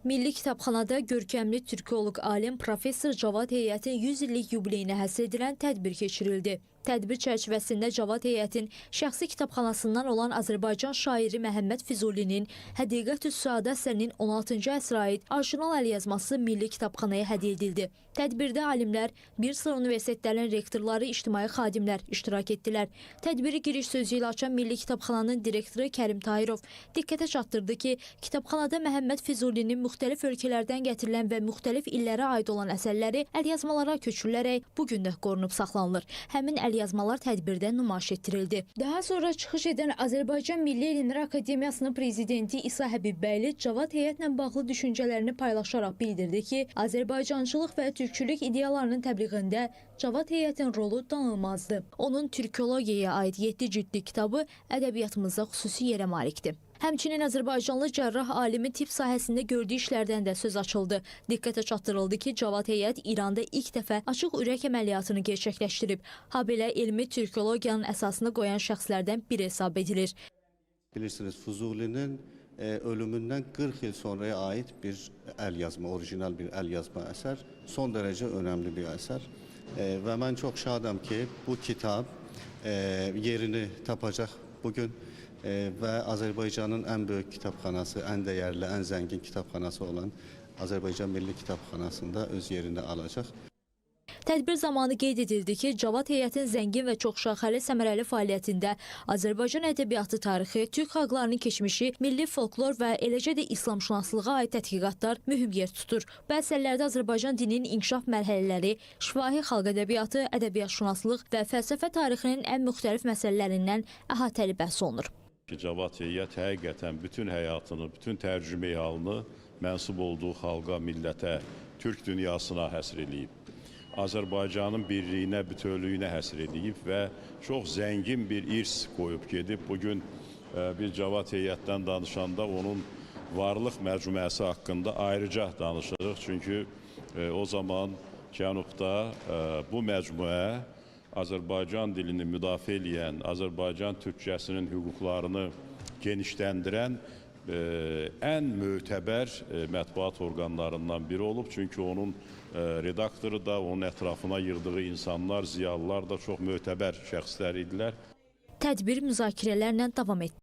Milli Kitabxanada görkəmli türkoloq alim professor Cavad Heyətin 100 illik yubileyinə həsr edilən tədbir keçirildi. Tədbir çərçivəsində Cavad Heyətin şəxsi kitabxanasından olan Azərbaycan şairi Məhəmməd Füzulinin Həqiqətü's-Səada əsərinin 16-cı əsrə aid orijinal əlyazması Milli Kitabxanaya hədiyyə edildi. Tədbirdə alimlər, bir sıra universitetlərin rektorları, ictimai xadimlər iştirak etdilər. Tədbiri giriş sözü ilə açan Milli Kitabxananın direktoru Kərim Tahirov diqqətə çatdırdı ki, kitabxanada Məhəmməd Füzulinin müxtəlif ölkələrdən gətirilən və müxtəlif illərə aid olan əsərləri əlyazmalara köçürülərək bu gün də qorunub saxlanılır. Həmin əlyazmalar tədbirdə nümayiş etdirildi. Daha sonra çıxış edən Azərbaycan Milli Elmlər Akademiyasının prezidenti İsa Həbibbəyli Cavad Heyətlə bağlı düşüncələrini paylaşaraq bildirdi ki, Azərbaycancılıq və türkçülük ideyalarının təbliğində Cavad Heyətin rolu danılmazdı. Onun türkologiyaya aid 7 cildli kitabı ədəbiyyatımızda xüsusi yerə malikdir. Həmçinin Azərbaycanlı cərrah alimi tibb sahəsində gördüyü işlərdən də söz açıldı. Diqqətə çatdırıldı ki, Cavad Heyət İranda ilk dəfə açıq ürək əməliyyatını gerçəkləşdirib. Habelə elmi türkologiyanın əsasını qoyan şəxslərdən biri hesab edilir. Bilirsiniz, Füzulinin ölümündən 40 il sonraya aid bir əlyazma, orijinal bir əlyazma əsər. Son dərəcə önəmli bir əsər. Və mən çox şadam ki, bu kitab yerini tapacaq bugün. Və Azərbaycanın ən böyük kitabxanası, ən dəyərli, ən zəngin kitabxanası olan Azərbaycan Milli Kitabxanasında öz yerini alacaq. Tədbir zamanı qeyd edildi ki, Cavad Heyətin zəngin və çoxşaxəli səmərəli fəaliyyətində Azərbaycan ədəbiyyatı tarixi, türk xalqlarının keçmişi, milli folklor və eləcə də İslamşünaslığa aid tədqiqatlar mühüm yer tutur. Bu əsərlərdə Azərbaycan dilinin inkişaf mərhələləri, şifahi xalq ədəbiyyatı, ədəbiyyatşünaslıq və fəlsəfə tarixinin ən müxtəlif məsələlərindən əhatəli bəhs olunur. Cavad Heyət həqiqətən bütün həyatını, bütün tərcümə halını mənsub olduğu xalqa, millətə, türk dünyasına həsr edib. Azərbaycanın birliyinə, bütövlüyünə həsr edib və çox zəngin bir irs qoyub gedib. Bugün biz Cavad Heyətdən danışanda onun varlıq məcmuəsi haqqında ayrıca danışırıq. Çünki o zaman Cənubda bu məcmuə Azərbaycan dilini müdafiə edən, Azərbaycan türkçəsinin hüquqlarını genişləndirən ən mötəbər mətbuat orqanlarından biri olub. Çünki onun redaktoru da, onun ətrafına yığdığı insanlar, ziyalılar da çox mötəbər şəxslər idilər. Tədbir müzakirələrlə davam etdi.